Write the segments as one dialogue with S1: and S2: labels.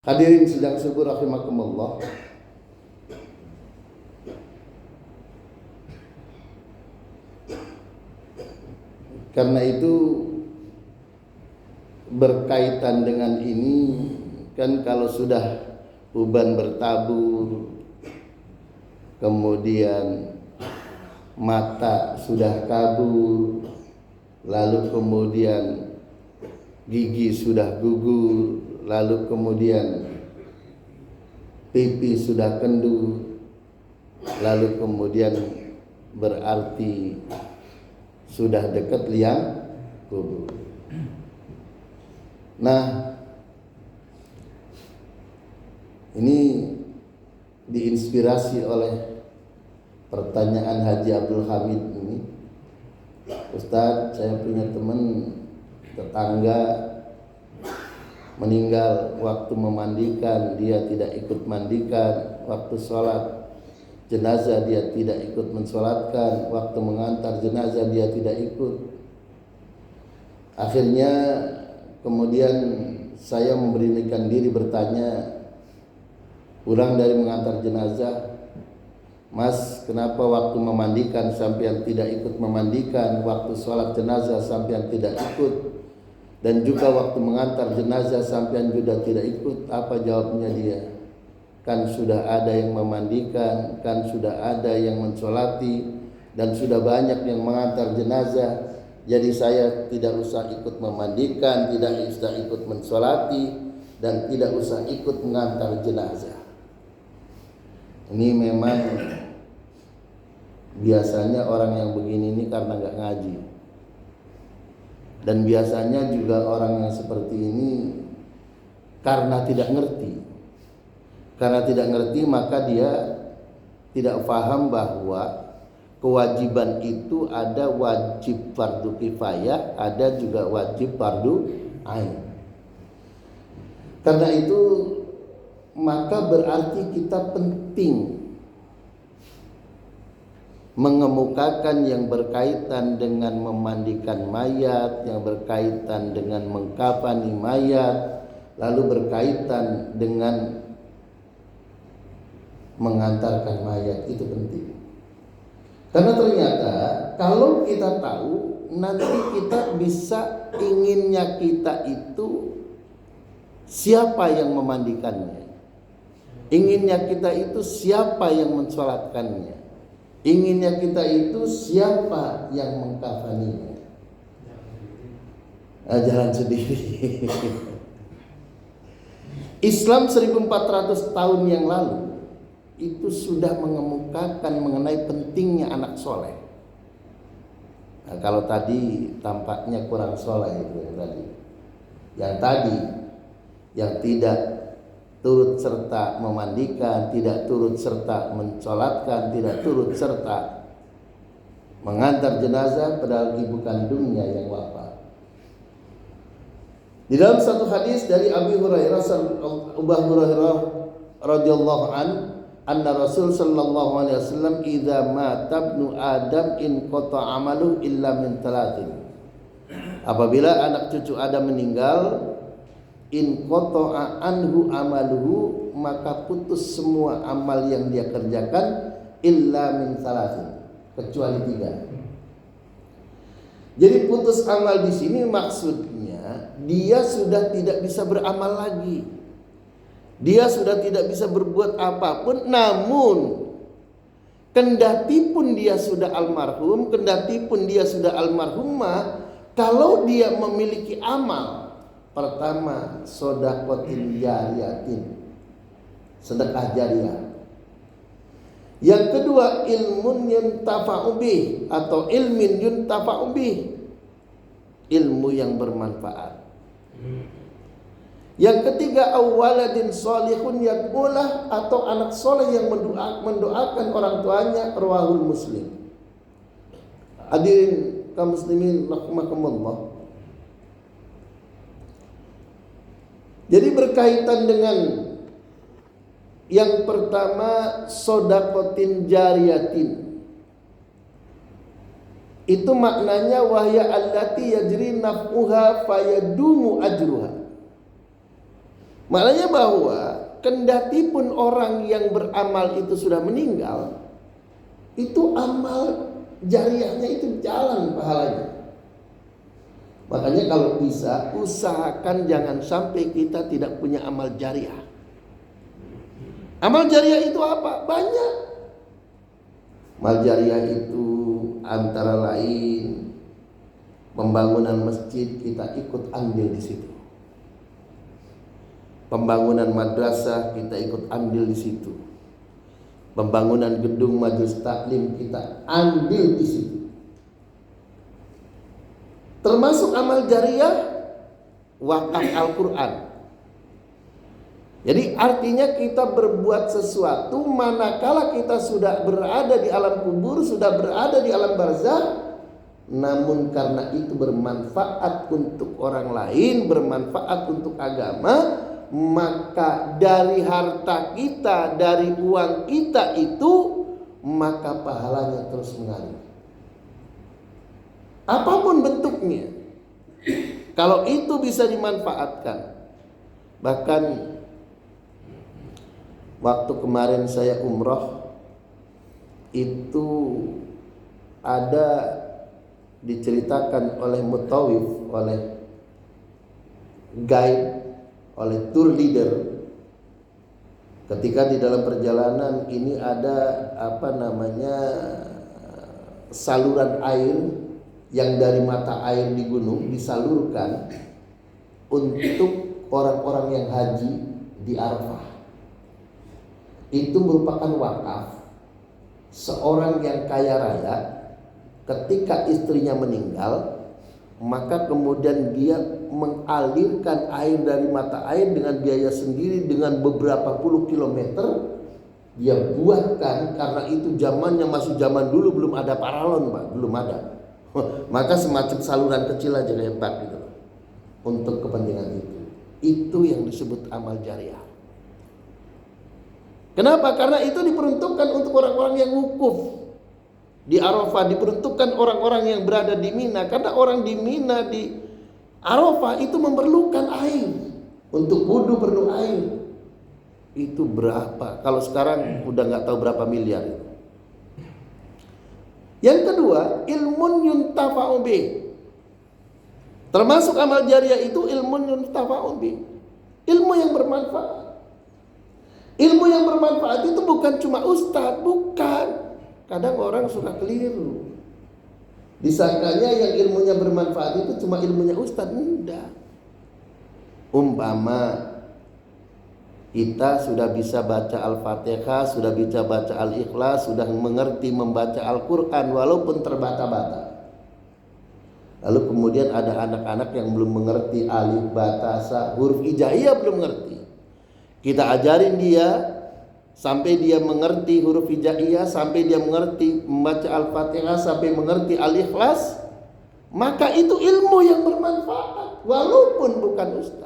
S1: Hadirin sidang subuh rahimakumullah. Karena itu berkaitan dengan ini kan, kalau sudah uban bertabur, kemudian mata sudah kabur, lalu kemudian gigi sudah gugur, lalu kemudian pipi sudah kendur, lalu kemudian berarti sudah dekat liang kubur. Nah, ini diinspirasi oleh pertanyaan Haji Abdul Hamid ini. Ustadz, saya punya teman tetangga meninggal, waktu memandikan dia tidak ikut mandikan, waktu sholat jenazah dia tidak ikut mensolatkan, waktu mengantar jenazah dia tidak ikut. Akhirnya kemudian saya memberanikan diri bertanya, pulang dari mengantar jenazah, Mas, kenapa waktu memandikan sampean tidak ikut memandikan, waktu sholat jenazah sampean tidak ikut, dan juga waktu mengantar jenazah sampean juga tidak ikut? Apa jawabnya dia? Kan sudah ada yang memandikan, kan sudah ada yang mensolati, dan sudah banyak yang mengantar jenazah. Jadi saya tidak usah ikut memandikan, tidak usah ikut mensolati, dan tidak usah ikut mengantar jenazah. Ini memang biasanya orang yang begini ini karena nggak ngaji. Dan biasanya juga orang yang seperti ini karena tidak ngerti. Karena tidak ngerti maka dia tidak paham bahwa kewajiban itu ada wajib fardu kifayah, ada juga wajib fardu ain. Karena itu maka berarti kita penting mengemukakan yang berkaitan dengan memandikan mayat, yang berkaitan dengan mengkafani mayat, lalu berkaitan dengan mengantarkan mayat. Itu penting. Karena ternyata kalau kita tahu, nanti kita bisa inginnya kita itu siapa yang memandikannya, inginnya kita itu siapa yang mensolatkannya, inginnya kita itu siapa yang mengkafaninya. Jalan sendiri. Islam 1400 tahun yang lalu itu sudah mengemukakan mengenai pentingnya anak soleh. Nah, kalau tadi tampaknya kurang soleh itu yang tadi yang tidak turut serta memandikan, tidak turut serta mensolatkan, tidak turut serta mengantar jenazah, padahal ibu kandungnya yang wafat. Di dalam satu hadis dari Abu Hurairah radhiyallahu an, anna Rasul sallallahu alaihi wasallam idza mata ibnu Adam in qata amalu illa min talatin. Apabila anak cucu Adam meninggal, in qata anhu amaluhu, maka putus semua amal yang dia kerjakan, illa min talatin, kecuali 3. Jadi putus amal di sini maksudnya dia sudah tidak bisa beramal lagi. Dia sudah tidak bisa berbuat apapun, namun kendati pun dia sudah almarhum, kendati pun dia sudah almarhumah, kalau dia memiliki amal, pertama shadaqatin jariyatin, sedekah jariah. Yang kedua ilmun yuntafa'u bih atau ilmin yuntafa'u bih, ilmu yang bermanfaat. Yang ketiga awaladin solihun yad'ulah, atau anak soleh yang mendoakan orang tuanya, rawahul Muslim. Hadirin kaum muslimin rahimakumullah. Jadi berkaitan dengan yang pertama shadaqatin jariyatin, itu maknanya wahya allati yajri naf'uha fayadumu ajruha. Maknanya bahwa kendati pun orang yang beramal itu sudah meninggal, itu amal jariahnya itu jalan pahalanya. Makanya kalau bisa usahakan jangan sampai kita tidak punya amal jariah. Amal jariah itu apa? Banyak. Amal jariah itu antara lain pembangunan masjid, kita ikut andil di situ. Pembangunan madrasah kita ikut andil di situ. Pembangunan gedung majelis taklim kita andil di situ. Termasuk amal jariah wakaf Al-Quran. Jadi artinya kita berbuat sesuatu manakala kita sudah berada di alam kubur, sudah berada di alam barzakh, namun karena itu bermanfaat untuk orang lain, bermanfaat untuk agama, maka dari harta kita, dari uang kita itu, maka pahalanya terus mengalir. Apapun bentuknya, kalau itu bisa dimanfaatkan. Bahkan waktu kemarin saya umroh, itu ada diceritakan oleh mutawif, oleh guide, oleh tour leader, ketika di dalam perjalanan ini ada saluran air yang dari mata air di gunung disalurkan untuk orang-orang yang haji di Arafah. Itu merupakan wakaf. Seorang yang kaya raya ketika istrinya meninggal, maka kemudian dia mengalirkan air dari mata air dengan biaya sendiri, dengan beberapa puluh kilometer dia buatkan, karena itu zamannya masih zaman dulu, belum ada paralon, Pak, belum ada. Maka semacam saluran kecil aja kayak bak gitu untuk kepentingan itu. Itu yang disebut amal jariah. Kenapa? Karena itu diperuntukkan untuk orang-orang yang wukuf di Arafah, diperuntukkan orang-orang yang berada di Mina, karena orang di Mina, di Arafah itu memerlukan air untuk wudu, perlu air. Itu berapa? Kalau sekarang udah nggak tahu berapa miliar itu. Yang kedua, ilmun yuntafa'u bih. Termasuk amal jariah itu ilmun yuntafa'u bih, ilmu yang bermanfaat. Ilmu yang bermanfaat itu bukan cuma ustadz, bukan. Kadang orang suka keliru, disangkanya yang ilmunya bermanfaat itu cuma ilmunya ustadz. Enggak. Umpama kita sudah bisa baca Al-Fatihah, sudah bisa baca Al-Ikhlas, sudah mengerti membaca Al-Quran walaupun terbata-bata. Lalu kemudian ada anak-anak yang belum mengerti alif, ba, ta, sa, huruf hijaiyah belum mengerti. Kita ajarin dia sampai dia mengerti huruf hijaiyah, sampai dia mengerti membaca Al-Fatihah, sampai mengerti Al-Ikhlas, maka itu ilmu yang bermanfaat walaupun bukan ustaz.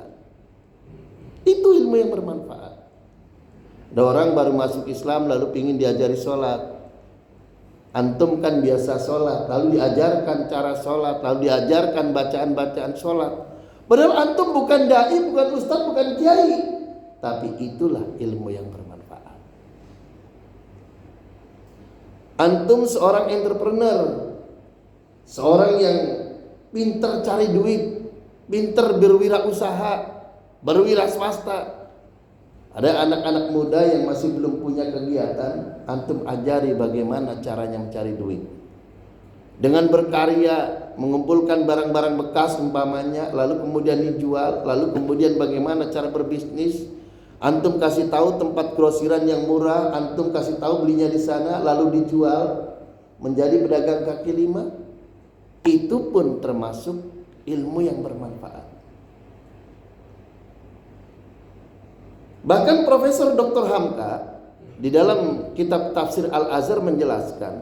S1: Itu ilmu yang bermanfaat. Ada orang baru masuk Islam lalu ingin diajari sholat. Antum kan biasa sholat, lalu diajarkan cara sholat, lalu diajarkan bacaan-bacaan sholat. Padahal antum bukan dai, bukan ustaz, bukan kiai, tapi itulah ilmu yang bermanfaat. Antum seorang entrepreneur, seorang yang pinter cari duit, pinter berwirausaha, berwira swasta. Ada anak-anak muda yang masih belum punya kegiatan, antum ajari bagaimana caranya mencari duit. Dengan berkarya, mengumpulkan barang-barang bekas umpamanya, lalu kemudian dijual, lalu kemudian bagaimana cara berbisnis. Antum kasih tahu tempat grosiran yang murah, antum kasih tahu belinya di sana, lalu dijual menjadi pedagang kaki lima. Itu pun termasuk ilmu yang bermanfaat. Bahkan Profesor Dr. Hamka di dalam kitab Tafsir Al-Azhar menjelaskan,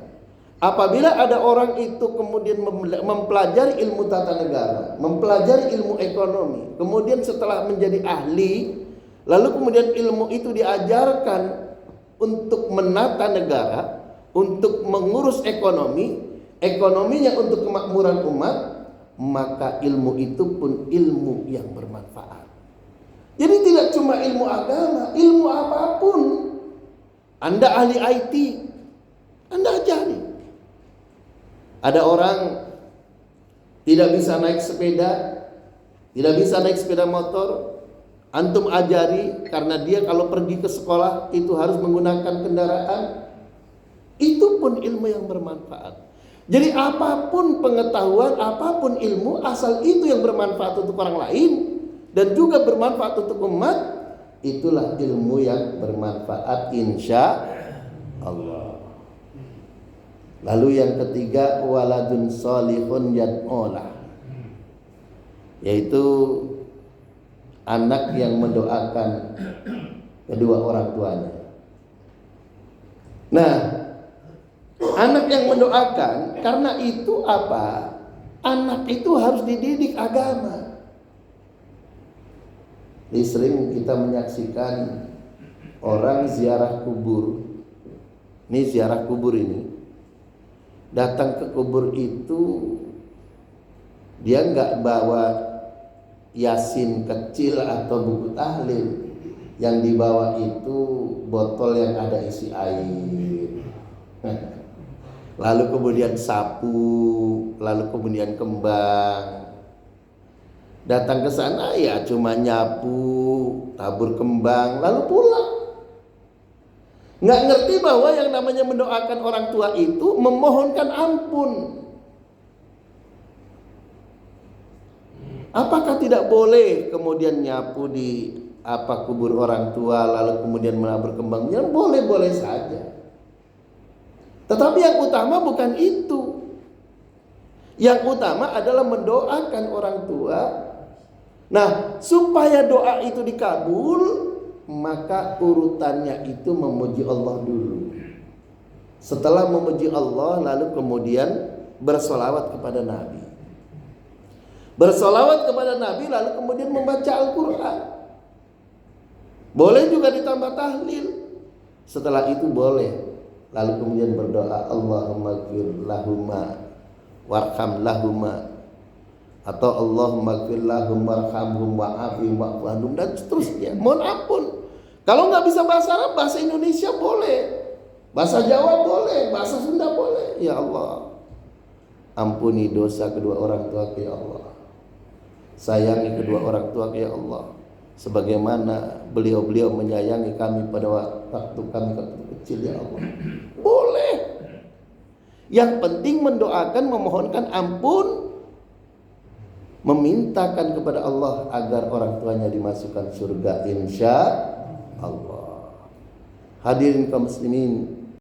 S1: apabila ada orang itu kemudian mempelajari ilmu tata negara, mempelajari ilmu ekonomi, kemudian setelah menjadi ahli, lalu kemudian ilmu itu diajarkan untuk menata negara, untuk mengurus ekonomi, ekonominya untuk kemakmuran umat, maka ilmu itu pun ilmu yang bermanfaat. Jadi tidak cuma ilmu agama, ilmu apapun. Anda ahli IT, Anda ajari. Ada orang tidak bisa naik sepeda, tidak bisa naik sepeda motor, antum ajari karena dia kalau pergi ke sekolah itu harus menggunakan kendaraan. Itu pun ilmu yang bermanfaat. Jadi apapun pengetahuan, apapun ilmu, asal itu yang bermanfaat untuk orang lain dan juga bermanfaat untuk umat, itulah ilmu yang bermanfaat insya Allah. Lalu yang ketiga, waladun solihun yad'ulah, yaitu anak yang mendoakan kedua orang tuanya. Nah, anak yang mendoakan, karena itu apa? Anak itu harus dididik agama. Ini sering kita menyaksikan orang ziarah kubur. Ini ziarah kubur ini. Datang ke kubur itu dia nggak bawa yasin kecil atau buku tahlil. Yang dibawa itu botol yang ada isi air. Lalu kemudian sapu, lalu kemudian kembang. Datang ke sana ya cuma nyapu, tabur kembang, lalu pulang. Nggak ngerti bahwa yang namanya mendoakan orang tua itu memohonkan ampun. Apakah tidak boleh kemudian nyapu di kubur orang tua lalu kemudian menabur kembang? Ya boleh-boleh saja. Tetapi yang utama bukan itu. Yang utama adalah mendoakan orang tua. Nah, supaya doa itu dikabul, maka urutannya itu memuji Allah dulu. Setelah memuji Allah, lalu kemudian bersolawat kepada Nabi. Bersolawat kepada Nabi, lalu kemudian membaca Al-Quran. Boleh juga ditambah tahlil. Setelah itu boleh. Lalu kemudian berdoa, Allahumma gfir lahuma warham lahuma, atau Allahumma gfir lahum warhamhum wa'afihim wa'fu dan seterusnya. Mohon ampun. Kalau nggak bisa bahasa Arab, bahasa Indonesia boleh, bahasa Jawa boleh, bahasa Sunda boleh. Ya Allah, ampuni dosa kedua orang tua, ya Allah. Sayangi kedua orang tua, ya Allah, sebagaimana beliau-beliau menyayangi kami pada waktu kami kecil, ya Allah. Boleh. Yang penting mendoakan, memohonkan ampun, memintakan kepada Allah agar orang tuanya dimasukkan surga insya Allah. Hadirin kaum muslimin